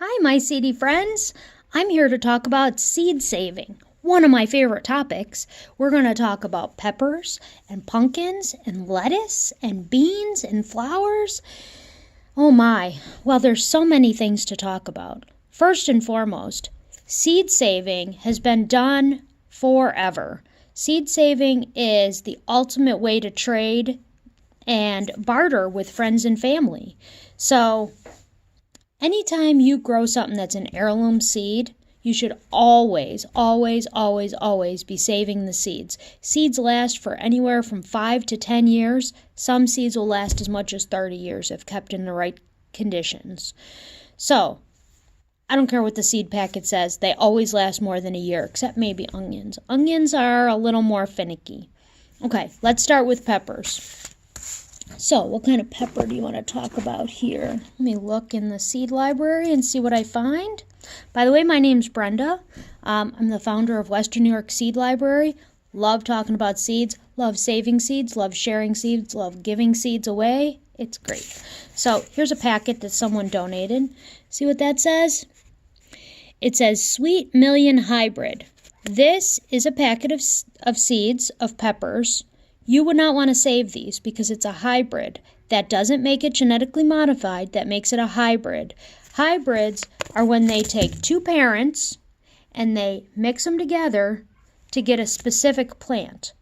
Hi, my seedy friends. I'm here to talk about seed saving, one of my favorite topics. We're going to talk about peppers and pumpkins and lettuce and beans and flowers. Oh my, well, there's so many things to talk about. First and foremost, seed saving has been done forever. Seed saving is the ultimate way to trade and barter with friends and family. So, anytime you grow something that's an heirloom seed, you should always be saving the seeds. Seeds last for anywhere from 5 to 10 years. Some seeds will last as much as 30 years if kept in the right conditions. So, I don't care what the seed packet says. They always last more than a year, except maybe onions. Onions are a little more finicky. Okay, let's start with peppers. So, what kind of pepper do you want to talk about here? Let me look in the seed library and see what I find. By the way, my name's Brenda. I'm the founder of Western New York Seed Library. Love talking about seeds, love saving seeds, love sharing seeds, love giving seeds away. It's great. So, here's a packet that someone donated. See what that says? It says Sweet Million Hybrid. This is a packet of seeds of peppers. You would not want to save these because it's a hybrid. That doesn't make it genetically modified. That makes it a hybrid. Hybrids are when they take two parents and they mix them together to get a specific plant.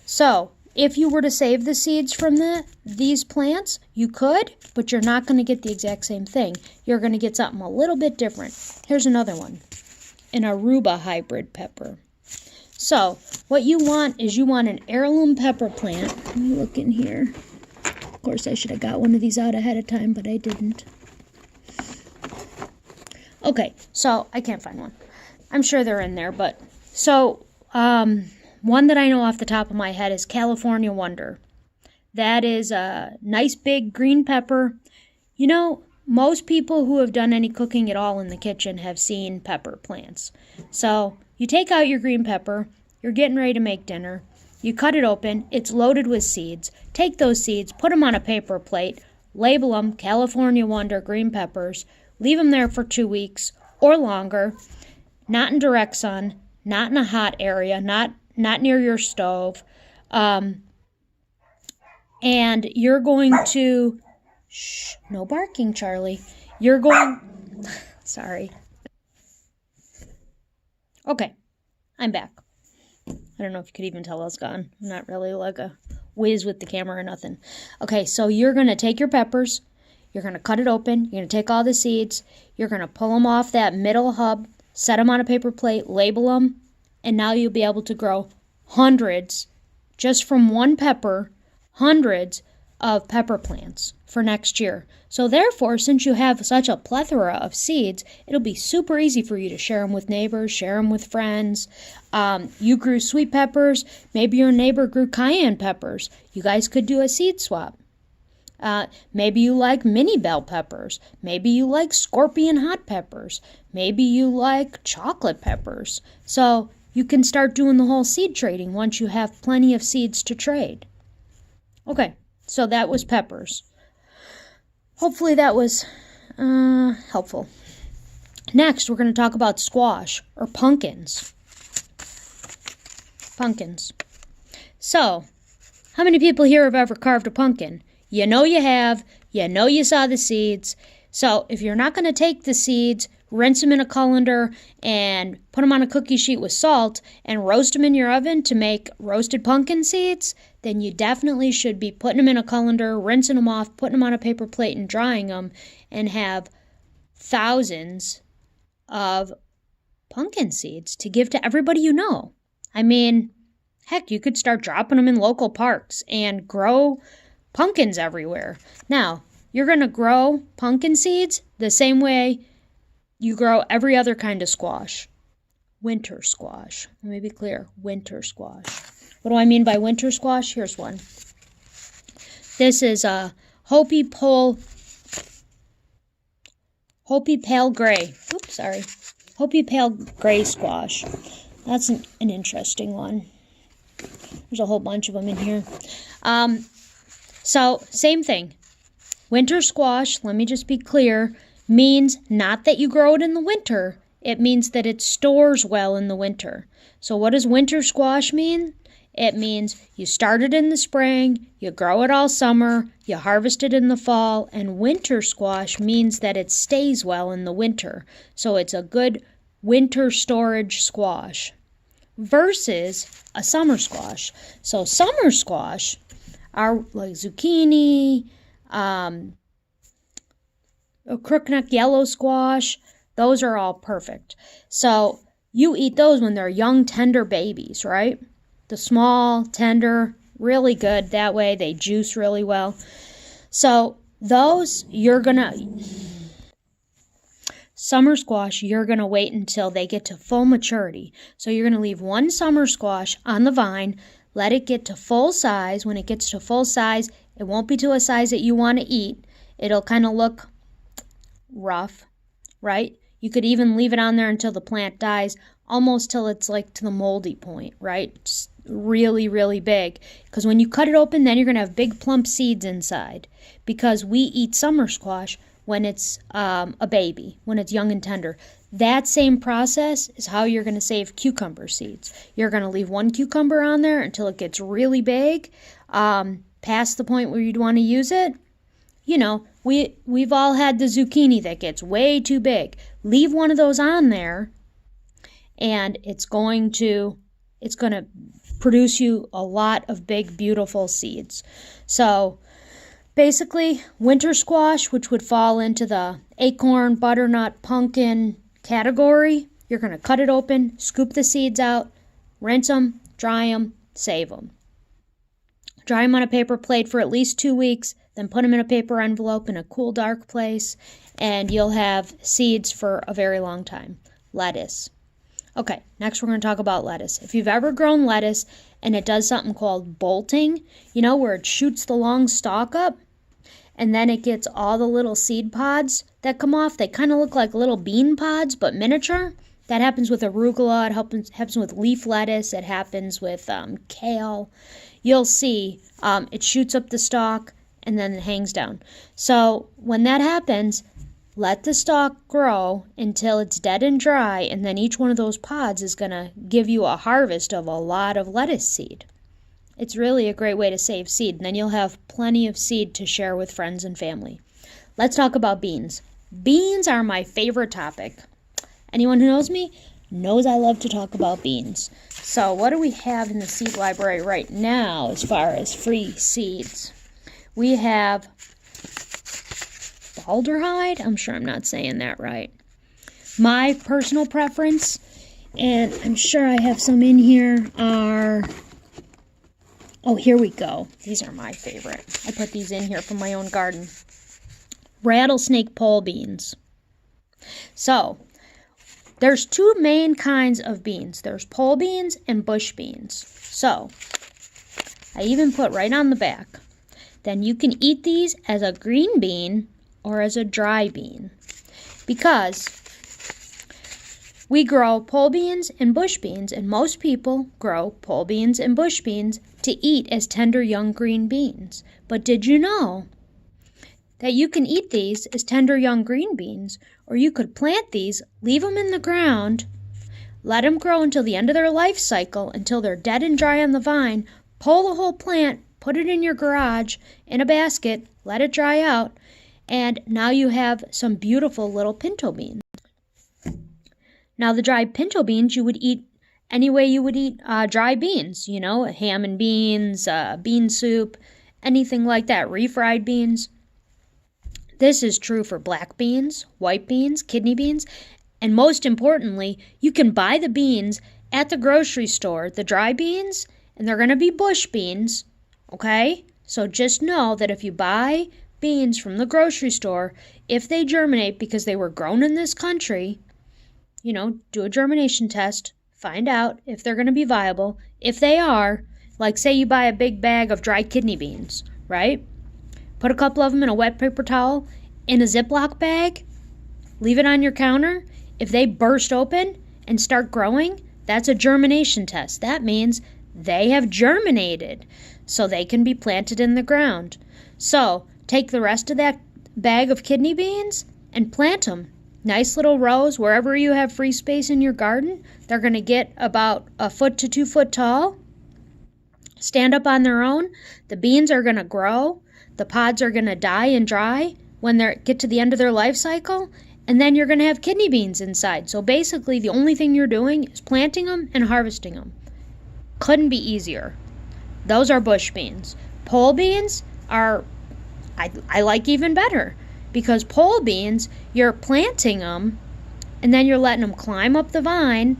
So, if you were to save the seeds from these plants, you could, but you're not going to get the exact same thing. You're going to get something a little bit different. Here's another one, an Aruba hybrid pepper. So, what you want is an heirloom pepper plant. Let me look in here. Of course, I should have got one of these out ahead of time, but I didn't. Okay, so I can't find one. I'm sure they're in there, but so one that I know off the top of my head is California Wonder. That is a nice big green pepper. You know, most people who have done any cooking at all in the kitchen have seen pepper plants. So, you take out your green pepper, you're getting ready to make dinner, you cut it open, it's loaded with seeds. Take those seeds, put them on a paper plate, label them California Wonder green peppers, leave them there for 2 weeks or longer, not in direct sun, not in a hot area, not near your stove. And you're going to, no barking, Charlie. Sorry. Okay, I'm back. I don't know if you could even tell I was gone. I'm not really like a whiz with the camera or nothing. Okay, so you're going to take your peppers, you're going to cut it open, you're going to take all the seeds, you're going to pull them off that middle hub, set them on a paper plate, label them, and now you'll be able to grow hundreds, just from one pepper, hundreds of pepper plants for next year. So therefore, since you have such a plethora of seeds, it'll be super easy for you to share them with neighbors, share them with friends. You grew sweet peppers, maybe your neighbor grew cayenne peppers. You guys could do a seed swap. Maybe you like mini bell peppers. Maybe you like scorpion hot peppers. Maybe you like chocolate peppers. So you can start doing the whole seed trading once you have plenty of seeds to trade. Okay, so that was peppers. Hopefully that was helpful. Next, we're going to talk about squash or pumpkins. Pumpkins. So, how many people here have ever carved a pumpkin? You know you have. You know you saw the seeds. So, if you're not going to take the seeds, rinse them in a colander, and put them on a cookie sheet with salt, and roast them in your oven to make roasted pumpkin seeds, then you definitely should be putting them in a colander, rinsing them off, putting them on a paper plate, and drying them, and have thousands of pumpkin seeds to give to everybody you know. I mean, heck, you could start dropping them in local parks and grow pumpkins everywhere. Now, you're going to grow pumpkin seeds the same way you grow every other kind of squash. Winter squash. Let me be clear. Winter squash. What do I mean by winter squash? Here's one. This is a Hopi Pale Gray. Oops, sorry. Hopi Pale Gray squash. That's an interesting one. There's a whole bunch of them in here. So, same thing. Winter squash, let me just be clear, means not that you grow it in the winter. It means that it stores well in the winter. So what does winter squash mean? It means you start it in the spring, you grow it all summer, you harvest it in the fall, and winter squash means that it stays well in the winter. So it's a good winter storage squash versus a summer squash. So summer squash are like zucchini, a crookneck yellow squash. Those are all perfect. So you eat those when they're young, tender babies, right? The small, tender, really good. That way they juice really well. So those summer squash, you're going to wait until they get to full maturity. So you're going to leave one summer squash on the vine, let it get to full size. When it gets to full size, it won't be to a size that you want to eat. It'll kind of look rough, right? You could even leave it on there until the plant dies, almost till it's like to the moldy point, right? It's really, really big. Because when you cut it open, then you're going to have big plump seeds inside. Because we eat summer squash when it's a baby, when it's young and tender. That same process is how you're going to save cucumber seeds. You're going to leave one cucumber on there until it gets really big, past the point where you'd want to use it. You know, we've all had the zucchini that gets way too big. Leave one of those on there, and it's going to produce you a lot of big, beautiful seeds. So basically, winter squash, which would fall into the acorn, butternut, pumpkin category, you're going to cut it open, scoop the seeds out, rinse them, dry them, save them. Dry them on a paper plate for at least 2 weeks, then put them in a paper envelope in a cool, dark place, and you'll have seeds for a very long time. Lettuce. Okay, next we're going to talk about lettuce. If you've ever grown lettuce and it does something called bolting, you know, where it shoots the long stalk up, and then it gets all the little seed pods that come off. They kind of look like little bean pods, but miniature. That happens with arugula. It happens with leaf lettuce. It happens with kale. You'll see it shoots up the stalk and then it hangs down. So when that happens, let the stalk grow until it's dead and dry, and then each one of those pods is going to give you a harvest of a lot of lettuce seed. It's really a great way to save seed, and then you'll have plenty of seed to share with friends and family. Let's talk about beans. Beans are my favorite topic. Anyone who knows me knows I love to talk about beans. So what do we have in the seed library right now as far as free seeds? We have aldehyde. I'm sure I'm not saying that right. My personal preference, and I'm sure I have some in here, are... Oh, here we go. These are my favorite. I put these in here from my own garden. Rattlesnake pole beans. So, there's two main kinds of beans. There's pole beans and bush beans. So, I even put right on the back. Then you can eat these as a green bean or as a dry bean, because we grow pole beans and bush beans, and most people grow pole beans and bush beans to eat as tender young green beans. But did you know that you can eat these as tender young green beans, or you could plant these, leave them in the ground, let them grow until the end of their life cycle, until they're dead and dry on the vine, pull the whole plant, put it in your garage in a basket, let it dry out, and now you have some beautiful little pinto beans. Now the dried pinto beans you would eat any way you would eat dry beans, you know, ham and beans, bean soup, anything like that, refried beans. This is true for black beans, white beans, kidney beans, and most importantly, you can buy the beans at the grocery store, the dry beans, and they're going to be bush beans, okay? So just know that if you buy beans from the grocery store, if they germinate because they were grown in this country, you know, do a germination test, find out if they're going to be viable. If they are, like say you buy a big bag of dry kidney beans, right? Put a couple of them in a wet paper towel in a Ziploc bag, leave it on your counter. If they burst open and start growing, that's a germination test. That means they have germinated, so they can be planted in the ground. So take the rest of that bag of kidney beans and plant them. Nice little rows wherever you have free space in your garden. They're going to get about 1 foot to 2 foot tall, stand up on their own. The beans are going to grow. The pods are going to die and dry when they get to the end of their life cycle, and then you're going to have kidney beans inside. So basically, the only thing you're doing is planting them and harvesting them. Couldn't be easier. Those are bush beans. Pole beans are, I like even better, because pole beans, you're planting them, and then you're letting them climb up the vine,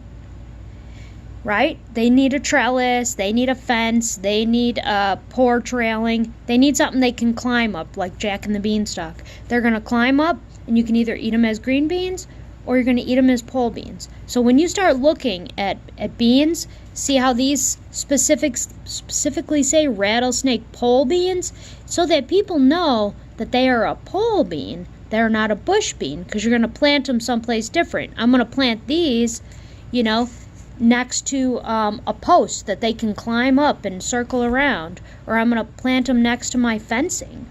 right? They need a trellis, they need a fence, they need pour trailing, they need something they can climb up, like Jack and the Beanstalk. They're going to climb up, and you can either eat them as green beans, or you're going to eat them as pole beans. So when you start looking at beans, see how these specifically say rattlesnake pole beans, so that people know that they are a pole bean. They're not a bush bean, because you're going to plant them someplace different. I'm going to plant these, next to a post that they can climb up and circle around, or I'm going to plant them next to my fencing.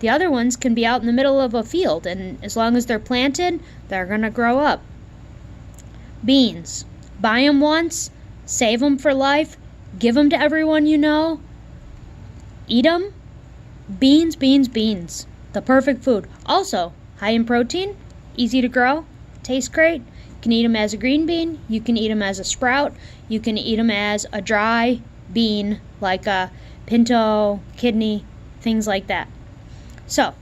The other ones can be out in the middle of a field, and as long as they're planted, they're going to grow up. Beans. Buy them once, save them for life, give them to everyone you know, eat them. Beans, beans, beans. The perfect food. Also, high in protein, easy to grow, tastes great. You can eat them as a green bean, you can eat them as a sprout, you can eat them as a dry bean, like a pinto, kidney, things like that. So,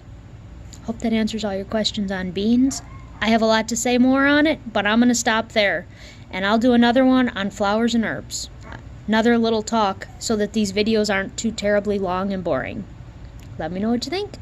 hope that answers all your questions on beans. I have a lot to say more on it, but I'm going to stop there. And I'll do another one on flowers and herbs. Another little talk so that these videos aren't too terribly long and boring. Let me know what you think.